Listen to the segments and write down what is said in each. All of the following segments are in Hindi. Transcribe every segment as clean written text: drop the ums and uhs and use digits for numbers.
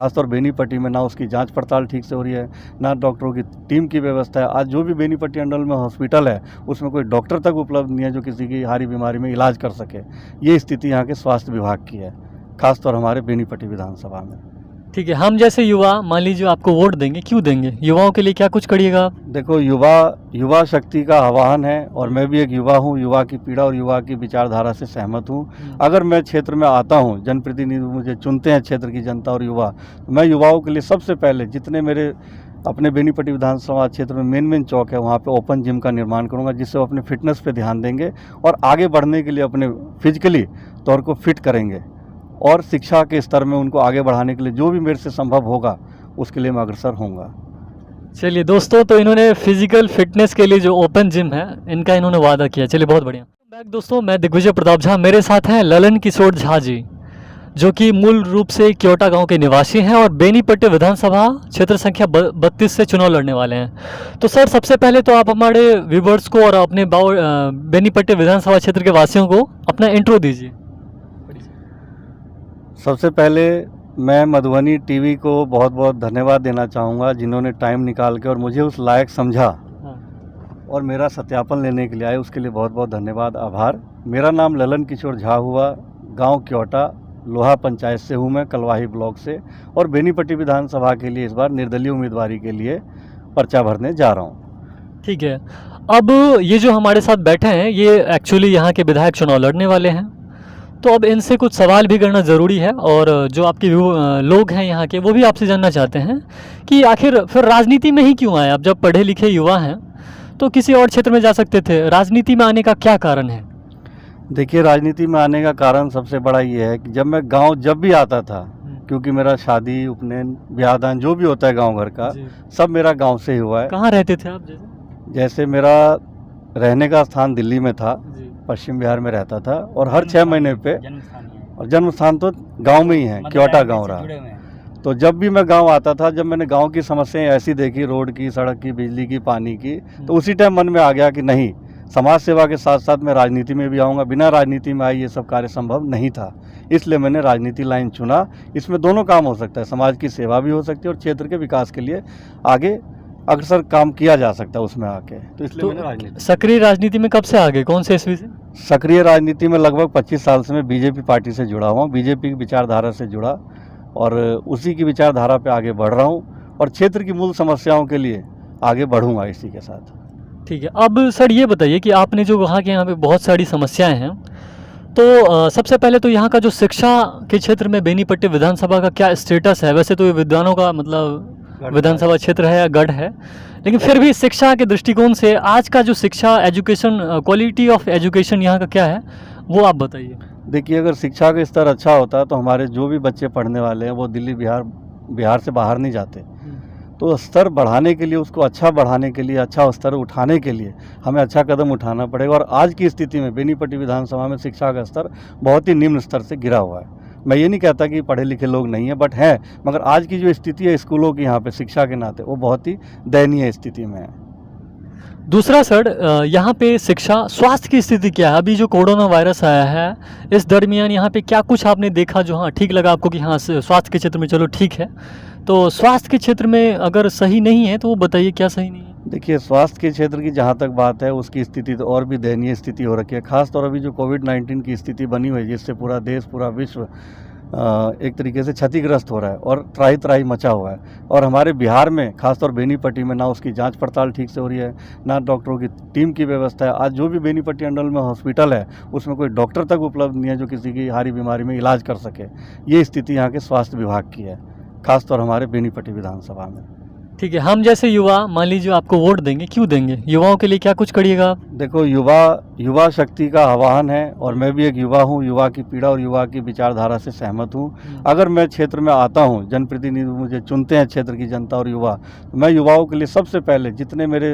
खासतौर बेनीपट्टी में ना उसकी जांच पड़ताल ठीक से हो रही है, ना डॉक्टरों की टीम की व्यवस्था है। आज जो भी बेनीपट्टी अंडल में हॉस्पिटल है उसमें कोई डॉक्टर तक उपलब्ध नहीं है जो किसी की हारी बीमारी में इलाज कर सके। ये स्थिति यहाँ के स्वास्थ्य विभाग की है, खासतौर हमारे बेनीपट्टी विधानसभा में। ठीक है, हम जैसे युवा मान लीजिए आपको वोट देंगे, क्यों देंगे? युवाओं के लिए क्या कुछ करिएगा आप? देखो, युवा शक्ति का आह्वान है और मैं भी एक युवा हूँ। युवा की पीड़ा और युवा की विचारधारा से सहमत हूँ। अगर मैं क्षेत्र में आता हूँ, जनप्रतिनिधि मुझे चुनते हैं, क्षेत्र की जनता और युवा, तो मैं युवाओं के लिए सबसे पहले जितने मेरे अपने बेनीपट्टी विधानसभा क्षेत्र में मेन चौक है वहाँ पे ओपन जिम का निर्माण करूँगा, जिससे वो अपने फिटनेस पे ध्यान देंगे और आगे बढ़ने के लिए अपने फिजिकली तौर को फिट करेंगे और शिक्षा के स्तर में उनको आगे बढ़ाने के लिए जो भी मेरे से संभव होगा उसके लिए मैं अग्रसर होऊंगा। चलिए दोस्तों, तो इन्होंने फिजिकल फिटनेस के लिए जो ओपन जिम है इनका इन्होंने वादा किया। चलिए बहुत बढ़िया। बैक दोस्तों, मैं दिग्विजय प्रताप झा, मेरे साथ हैं ललन किशोर झा जी, जो कि मूल रूप से क्योटा गांव के निवासी हैं और बेनीपट्टी विधानसभा क्षेत्र संख्या 32 से चुनाव लड़ने वाले हैं। तो सर, सबसे पहले तो आप हमारे व्यूवर्स को और अपने बेनीपट्टी विधानसभा क्षेत्र के वासियों को अपना इंट्रो दीजिए। सबसे पहले मैं मधुबनी टीवी को बहुत बहुत धन्यवाद देना चाहूँगा, जिन्होंने टाइम निकाल के और मुझे उस लायक समझा और मेरा सत्यापन लेने के लिए आए, उसके लिए बहुत बहुत धन्यवाद, आभार। मेरा नाम ललन किशोर झा हुआ, गांव क्योटा, लोहा पंचायत से हूँ मैं, कलवाही ब्लॉक से, और बेनीपट्टी विधानसभा के लिए इस बार निर्दलीय उम्मीदवारी के लिए पर्चा भरने जा रहा हूँ। ठीक है, अब ये जो हमारे साथ बैठे हैं ये एक्चुअली यहाँ के विधायक चुनाव लड़ने वाले हैं, तो अब इनसे कुछ सवाल भी करना ज़रूरी है और जो आपके लोग हैं यहाँ के वो भी आपसे जानना चाहते हैं कि आखिर फिर राजनीति में ही क्यों आए? आप जब पढ़े लिखे युवा हैं तो किसी और क्षेत्र में जा सकते थे, राजनीति में आने का क्या कारण है? देखिए, राजनीति में आने का कारण सबसे बड़ा ये है कि जब मैं गांव जब भी आता था, क्योंकि मेरा शादी, उपनयन, ब्याहदान जो भी होता है गांव घर का, सब मेरा गांव से ही हुआ है। कहाँ रहते थे आप? जैसे मेरा रहने का स्थान दिल्ली में था, पश्चिम बिहार में रहता था, और हर 6 महीने पे, और जन्म स्थान तो गांव में ही है, क्योटा गांव रहा। तो जब भी मैं गांव आता था, जब मैंने गांव की समस्याएं ऐसी देखी, रोड की, सड़क की, बिजली की, पानी की, तो उसी टाइम मन में आ गया कि नहीं, समाज सेवा के साथ साथ मैं राजनीति में भी आऊँगा। बिना राजनीति में आए ये सब कार्य संभव नहीं था, इसलिए मैंने राजनीति लाइन चुना। इसमें दोनों काम हो सकता है, समाज की सेवा भी हो सकती है और क्षेत्र के विकास के लिए आगे अक्सर काम किया जा सकता है उसमें आके, तो इसलिए मैंने राजनीति। सक्रिय राजनीति में कब से आ गए, कौन से ईस्वी से? सक्रिय राजनीति में लगभग 25 साल से मैं बीजेपी पार्टी से जुड़ा हुआ हूँ, बीजेपी की विचारधारा से जुड़ा और उसी की विचारधारा पे आगे बढ़ रहा हूँ और क्षेत्र की मूल समस्याओं के लिए आगे बढ़ूंगा इसी के साथ। ठीक है, अब सर ये बताइए कि आपने जो वहाँ के यहाँ पे बहुत सारी समस्याएं हैं, तो सबसे पहले तो यहाँ का जो शिक्षा के क्षेत्र में बेनीपट्टी विधानसभा का क्या स्टेटस है? वैसे तो ये विद्वानों का मतलब विधानसभा क्षेत्र है या गढ़ है, लेकिन फिर भी शिक्षा के दृष्टिकोण से आज का जो शिक्षा, एजुकेशन, क्वालिटी ऑफ एजुकेशन यहाँ का क्या है, वो आप बताइए। देखिए, अगर शिक्षा का स्तर अच्छा होता तो हमारे जो भी बच्चे पढ़ने वाले हैं वो दिल्ली, बिहार से बाहर नहीं जाते। तो स्तर बढ़ाने के लिए, उसको अच्छा बढ़ाने के लिए, अच्छा स्तर उठाने के लिए हमें अच्छा कदम उठाना पड़ेगा। और आज की स्थिति में बेनीपट्टी विधानसभा में शिक्षा का स्तर बहुत ही निम्न स्तर से गिरा हुआ है। मैं ये नहीं कहता कि पढ़े लिखे लोग नहीं हैं, बट हैं, मगर आज की जो स्थिति है स्कूलों की यहाँ पे शिक्षा के नाते, वो बहुत ही दयनीय स्थिति में है। दूसरा सर, यहाँ पे शिक्षा, स्वास्थ्य की स्थिति क्या है? अभी जो कोरोना वायरस आया है इस दरमियान यहाँ पे क्या कुछ आपने देखा जो हाँ ठीक लगा आपको कि हाँ स्वास्थ्य के क्षेत्र में चलो ठीक है? तो स्वास्थ्य के क्षेत्र में अगर सही नहीं है तो वो बताइए क्या सही नहीं है? देखिए, स्वास्थ्य के क्षेत्र की जहाँ तक बात है, उसकी स्थिति तो और भी दयनीय स्थिति हो रखी है। खासतौर अभी जो कोविड-19 की स्थिति बनी हुई है, जिससे पूरा देश, पूरा विश्व एक तरीके से क्षतिग्रस्त हो रहा है और त्राही त्राही मचा हुआ है। और हमारे बिहार में, खासतौर बेनीपट्टी में, ना उसकी जांच पड़ताल ठीक से हो रही है, ना डॉक्टरों की टीम की व्यवस्था है। आज जो भी बेनीपट्टी अंडल में हॉस्पिटल है उसमें कोई डॉक्टर तक उपलब्ध नहीं है जो किसी की हारी बीमारी में इलाज कर सके। ये स्थिति यहाँ के स्वास्थ्य विभाग की है, खासतौर हमारे बेनीपट्टी विधानसभा में। ठीक है, हम जैसे युवा मान लीजिए आपको वोट देंगे, क्यों देंगे? युवाओं के लिए क्या कुछ करिएगा आप? देखो, युवा शक्ति का आह्वान है और मैं भी एक युवा हूँ। युवा की पीड़ा और युवा की विचारधारा से सहमत हूँ। अगर मैं क्षेत्र में आता हूँ, जनप्रतिनिधि मुझे चुनते हैं, क्षेत्र की जनता और युवा, तो मैं युवाओं के लिए सबसे पहले जितने मेरे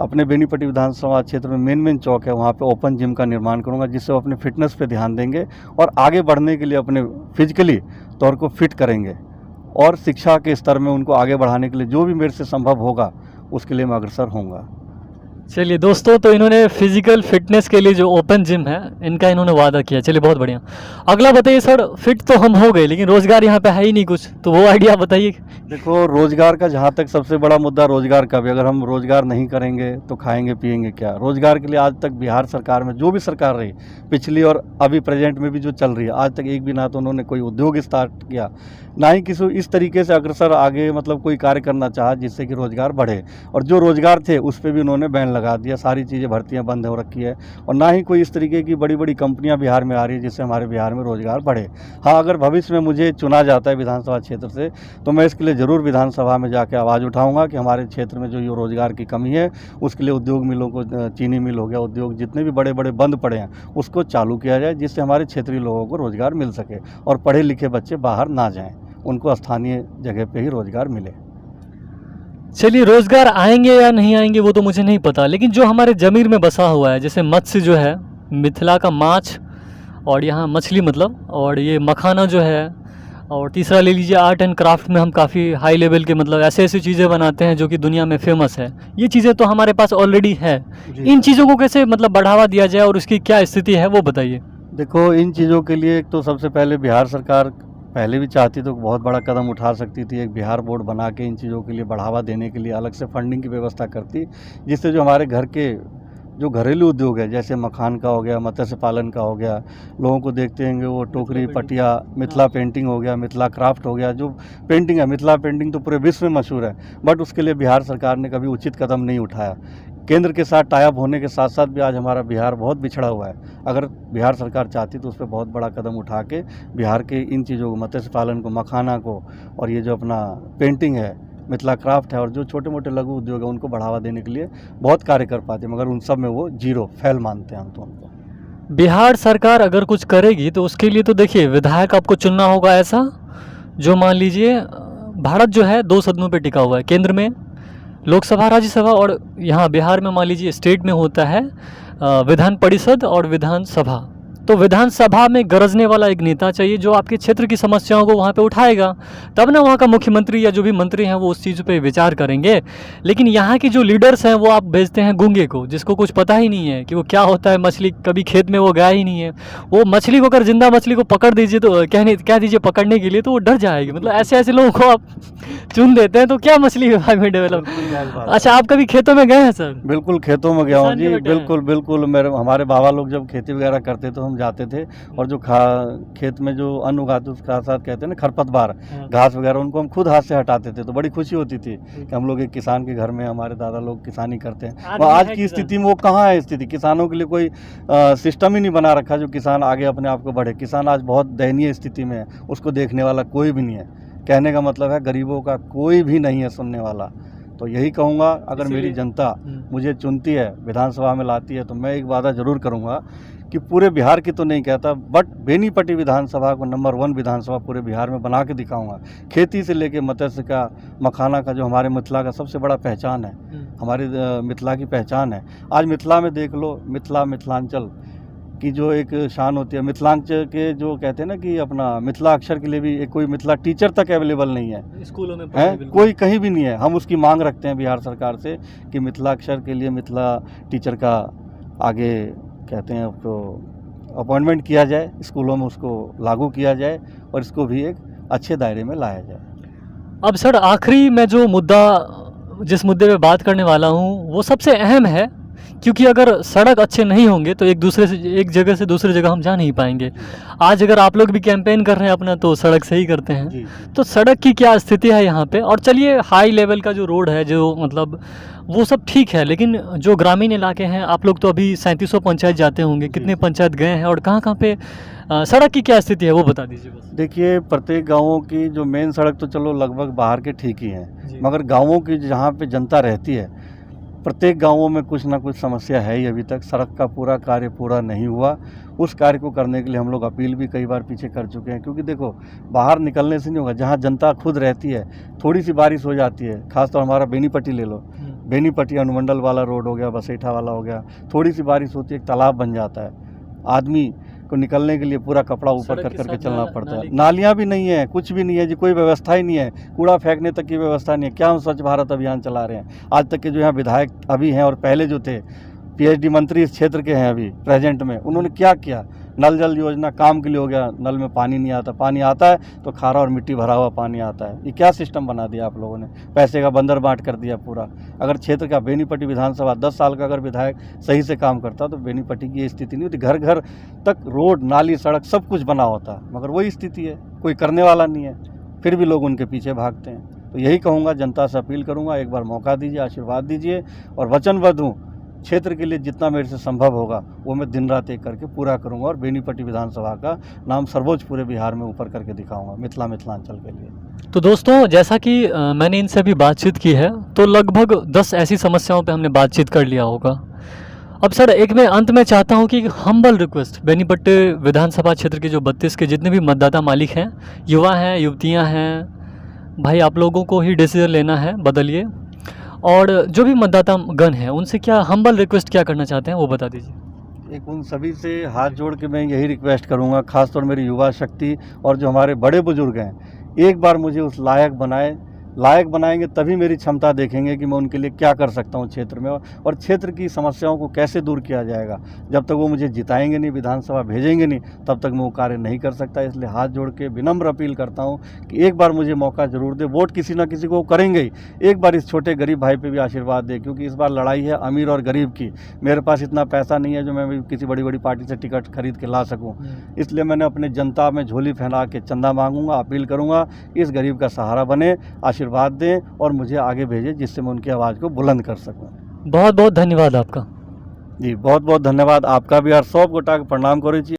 अपने बेनीपट्टी विधानसभा क्षेत्र में मेन चौक है वहाँ पे ओपन जिम का निर्माण करूँगा, जिससे वो अपने फिटनेस पे ध्यान देंगे और आगे बढ़ने के लिए अपने फिजिकली तौर को फिट करेंगे और शिक्षा के स्तर में उनको आगे बढ़ाने के लिए जो भी मेरे से संभव होगा उसके लिए मैं अग्रसर होऊंगा। चलिए दोस्तों, तो इन्होंने फिजिकल फिटनेस के लिए जो ओपन जिम है इनका इन्होंने वादा किया। चलिए बहुत बढ़िया। अगला बताइए सर, फिट तो हम हो गए लेकिन रोजगार यहाँ पे है ही नहीं कुछ, तो वो आइडिया बताइए। देखो, रोजगार का जहाँ तक सबसे बड़ा मुद्दा रोजगार का भी, अगर हम रोजगार नहीं करेंगे तो खाएंगे पिएंगे क्या। रोजगार के लिए आज तक बिहार सरकार में जो भी सरकार रही, पिछली और अभी प्रेजेंट में भी जो चल रही है, आज तक एक भी ना तो उन्होंने कोई उद्योग स्टार्ट किया, ना ही किसी इस तरीके से अग्रसर आगे मतलब कोई कार्य करना चाहा जिससे कि रोजगार बढ़े। और जो रोजगार थे उस पर भी उन्होंने बैन लगा दिया, सारी चीज़ें भर्तियाँ बंद हो रखी है। और ना ही कोई इस तरीके की बड़ी बड़ी कंपनियां बिहार में आ रही है जिससे हमारे बिहार में रोजगार बढ़े। हाँ, अगर भविष्य में मुझे चुना जाता है विधानसभा क्षेत्र से तो मैं इसके लिए ज़रूर विधानसभा में जाकर आवाज़ उठाऊंगा कि हमारे क्षेत्र में जो ये रोजगार की कमी है उसके लिए उद्योग मिलों को, चीनी मिल हो गया, उद्योग जितने भी बड़े बड़े बंद पड़े हैं उसको चालू किया जाए, जिससे हमारे क्षेत्रीय लोगों को रोजगार मिल सके और पढ़े लिखे बच्चे बाहर ना जाएं, उनको स्थानीय जगह पे ही रोजगार मिले। चलिए, रोजगार आएंगे या नहीं आएंगे वो तो मुझे नहीं पता, लेकिन जो हमारे ज़मीर में बसा हुआ है, जैसे मत्स्य जो है, मिथिला का माछ, और यहाँ मछली मतलब, और ये मखाना जो है, और तीसरा ले लीजिए आर्ट एंड क्राफ्ट में हम काफ़ी हाई लेवल के मतलब ऐसे ऐसी चीज़ें बनाते हैं जो कि दुनिया में फेमस है। ये चीज़ें तो हमारे पास ऑलरेडी है। इन चीज़ों को कैसे मतलब बढ़ावा दिया जाए और उसकी क्या स्थिति है वो बताइए। देखो, इन चीज़ों के लिए एक तो सबसे पहले बिहार सरकार पहले भी चाहती तो बहुत बड़ा कदम उठा सकती थी, एक बिहार बोर्ड बना के इन चीज़ों के लिए बढ़ावा देने के लिए अलग से फंडिंग की व्यवस्था करती, जिससे जो हमारे घर के जो घरेलू उद्योग है, जैसे मखान का हो गया, मत्स्य पालन का हो गया, लोगों को देखते हैं वो टोकरी पटिया, मिथिला पेंटिंग हो गया, मिथिला क्राफ्ट हो गया, जो पेंटिंग है, मिथिला पेंटिंग तो पूरे विश्व में मशहूर है, बट उसके लिए बिहार सरकार ने कभी उचित कदम नहीं उठाया। केंद्र के साथ टाई अप होने के साथ साथ भी आज हमारा बिहार बहुत पिछड़ा हुआ है। अगर बिहार सरकार चाहती तो उस पर बहुत बड़ा कदम उठा के बिहार के इन चीज़ों को, मत्स्य पालन को, मखाना को, और ये जो अपना पेंटिंग है, मिथिला क्राफ्ट है, और जो छोटे मोटे लघु उद्योग है उनको बढ़ावा देने के लिए बहुत कार्य कर पाते, मगर उन सब में वो जीरो फेल मानते हैं हम तो उनको। बिहार सरकार अगर कुछ करेगी तो उसके लिए तो देखिए विधायक आपको चुनना होगा ऐसा जो, मान लीजिए भारत जो है 2 सदनों पे टिका हुआ है, केंद्र में लोकसभा, राज्यसभा, और यहाँ बिहार में मान लीजिए स्टेट में होता है विधान परिषद और विधानसभा। तो विधानसभा में गरजने वाला एक नेता चाहिए जो आपके क्षेत्र की समस्याओं को वहाँ पे उठाएगा, तब ना वहाँ का मुख्यमंत्री या जो भी मंत्री हैं वो उस चीज़ पे विचार करेंगे। लेकिन यहाँ की जो लीडर्स हैं वो आप भेजते हैं गूंगे को, जिसको कुछ पता ही नहीं है कि वो क्या होता है मछली, कभी खेत में वो गया ही नहीं है। वो मछली को, अगर जिंदा मछली को पकड़ दीजिए तो कह दीजिए पकड़ने के लिए, तो वो डर जाएगी। मतलब ऐसे ऐसे लोगों को आप चुन देते हैं, तो क्या मछली विभाग में डेवलप। अच्छा, आप कभी खेतों में गए हैं सर? बिल्कुल खेतों में गया हूँ जी, बिल्कुल बिल्कुल। मेरे हमारे बाबा लोग जब खेती वगैरह करते तो हम जाते थे, और जो खेत में जो अन्न उगाते उसके साथ कहते हैं ना खरपतवार, घास वगैरह, उनको हम खुद हाथ से हटाते थे, तो बड़ी खुशी होती थी कि हम लोग एक किसान के घर में, हमारे दादा लोग किसानी करते हैं। और आज की स्थिति में वो कहाँ है स्थिति, किसानों के लिए कोई सिस्टम ही नहीं बना रखा जो किसान आगे अपने आप को बढ़े। किसान आज बहुत दयनीय स्थिति में है, उसको देखने वाला कोई भी नहीं है। कहने का मतलब है गरीबों का कोई भी नहीं है सुनने वाला। तो यही कहूँगा, अगर मेरी जनता मुझे चुनती है, विधानसभा में लाती है, तो मैं एक वादा ज़रूर करूँगा कि पूरे बिहार की तो नहीं कहता, बट बेनीपट्टी विधानसभा को नंबर 1 विधानसभा पूरे बिहार में बना के दिखाऊंगा। खेती से लेके मत्स्य का, मखाना का, जो हमारे मिथिला का सबसे बड़ा पहचान है, हमारी मिथिला की पहचान है। आज मिथिला में देख लो, मिथिलांचल की जो एक शान होती है, मिथिलांचल के जो कहते हैं ना कि अपना मिथिला अक्षर के लिए भी एक कोई मिथिला टीचर तक अवेलेबल नहीं है स्कूलों में, है कोई कहीं भी नहीं है। हम उसकी मांग रखते हैं बिहार सरकार से कि मिथिला अक्षर के लिए मिथिला टीचर का आगे कहते हैं तो अपॉइंटमेंट किया जाए, स्कूलों में उसको लागू किया जाए और इसको भी एक अच्छे दायरे में लाया जाए। अब सर, आखिरी मैं जो जिस मुद्दे पे बात करने वाला हूँ वो सबसे अहम है, क्योंकि अगर सड़क अच्छे नहीं होंगे तो एक जगह से दूसरी जगह हम जा नहीं पाएंगे। आज अगर आप लोग भी कैंपेन कर रहे हैं अपना, तो सड़क से ही करते हैं, तो सड़क की क्या स्थिति है यहाँ पे? और चलिए, हाई लेवल का जो रोड है, जो मतलब वो सब ठीक है, लेकिन जो ग्रामीण इलाके हैं, आप लोग तो अभी 3700 पंचायत जाते होंगे, कितने पंचायत गए हैं और कहाँ पे सड़क की क्या स्थिति है वो बता दीजिए बस। देखिए, प्रत्येक गाँवों की जो मेन सड़क तो चलो लगभग बाहर के ठीक ही हैं, मगर गाँवों की जहाँ पे जनता रहती है, प्रत्येक गांवों में कुछ ना कुछ समस्या है ही। अभी तक सड़क का पूरा कार्य पूरा नहीं हुआ। उस कार्य को करने के लिए हम लोग अपील भी कई बार पीछे कर चुके हैं, क्योंकि देखो, बाहर निकलने से नहीं होगा। जहां जनता खुद रहती है, थोड़ी सी बारिश हो जाती है, खासतौर हमारा बेनीपट्टी ले लो, बेनीपट्टी अनुमंडल वाला रोड हो गया, बसेठा वाला हो गया, थोड़ी सी बारिश होती है, एक तालाब बन जाता है। आदमी को निकलने के लिए पूरा कपड़ा ऊपर सड़क कर के करके साथ चलना नाली पड़ता है। की- नालियाँ भी नहीं है, कुछ भी नहीं है जी, कोई व्यवस्था ही नहीं है, कूड़ा फेंकने तक की व्यवस्था नहीं है। क्या हम स्वच्छ भारत अभियान चला रहे हैं? आज तक के जो यहाँ विधायक अभी हैं और पहले जो थे PhD मंत्री इस क्षेत्र के हैं अभी प्रेजेंट में, उन्होंने क्या किया? नल जल योजना काम के लिए हो गया, नल में पानी नहीं आता, पानी आता है तो खारा और मिट्टी भरा हुआ पानी आता है। ये क्या सिस्टम बना दिया आप लोगों ने? पैसे का बंदर बांट कर दिया पूरा। अगर क्षेत्र का बेनीपट्टी विधानसभा 10 साल का अगर विधायक सही से काम करता तो बेनीपट्टी की ये स्थिति नहीं होती। घर घर तक रोड, नाली, सड़क सब कुछ बना होता, मगर वही स्थिति है, कोई करने वाला नहीं है, फिर भी लोग उनके पीछे भागते हैं। तो यही कहूँगा, जनता से अपील करूँगा, एक बार मौका दीजिए, आशीर्वाद दीजिए और वचनबद्ध हूँ क्षेत्र के लिए जितना मेरे से संभव होगा वो मैं दिन रात एक करके पूरा करूंगा और बेनीपट्टी विधानसभा का नाम सर्वोच्च पूरे बिहार में ऊपर करके दिखाऊंगा, मिथिलांचल के लिए। तो दोस्तों, जैसा कि मैंने इनसे अभी बातचीत की है, तो लगभग 10 ऐसी समस्याओं पे हमने बातचीत कर लिया होगा। अब सर, एक मैं अंत में चाहता हूँ कि हम्बल रिक्वेस्ट, बेनीपट्टी विधानसभा क्षेत्र के जो 32 के जितने भी मतदाता मालिक हैं, युवा हैं, युवतियाँ हैं, भाई आप लोगों को ही डिसीजन लेना है, बदलिए। और जो भी मतदाता गण हैं उनसे क्या हम्बल रिक्वेस्ट क्या करना चाहते हैं वो बता दीजिए। एक उन सभी से हाथ जोड़ के मैं यही रिक्वेस्ट करूंगा, खासतौर मेरी युवा शक्ति और जो हमारे बड़े बुजुर्ग हैं, एक बार मुझे उस लायक बनाएंगे तभी मेरी क्षमता देखेंगे कि मैं उनके लिए क्या कर सकता हूं क्षेत्र में और क्षेत्र की समस्याओं को कैसे दूर किया जाएगा। जब तक वो मुझे जिताएंगे नहीं, विधानसभा भेजेंगे नहीं, तब तक मैं वो कार्य नहीं कर सकता। इसलिए हाथ जोड़ के विनम्र अपील करता हूं कि एक बार मुझे मौका जरूर दे। वोट किसी ना किसी को करेंगे ही, एक बार इस छोटे गरीब भाई पे भी आशीर्वाद दे, क्योंकि इस बार लड़ाई है अमीर और गरीब की। मेरे पास इतना पैसा नहीं है जो मैं किसी बड़ी बड़ी पार्टी से टिकट खरीद के ला सकूँ, इसलिए मैंने अपने जनता में झोली फैला के चंदा मांगूंगा, अपील करूंगा इस गरीब का सहारा बने, आशीर्वाद दें और मुझे आगे भेजें, जिससे मैं उनकी आवाज़ को बुलंद कर सकूं। बहुत बहुत धन्यवाद आपका। जी बहुत बहुत धन्यवाद आपका भी, और सब गोटा के प्रणाम करै छी।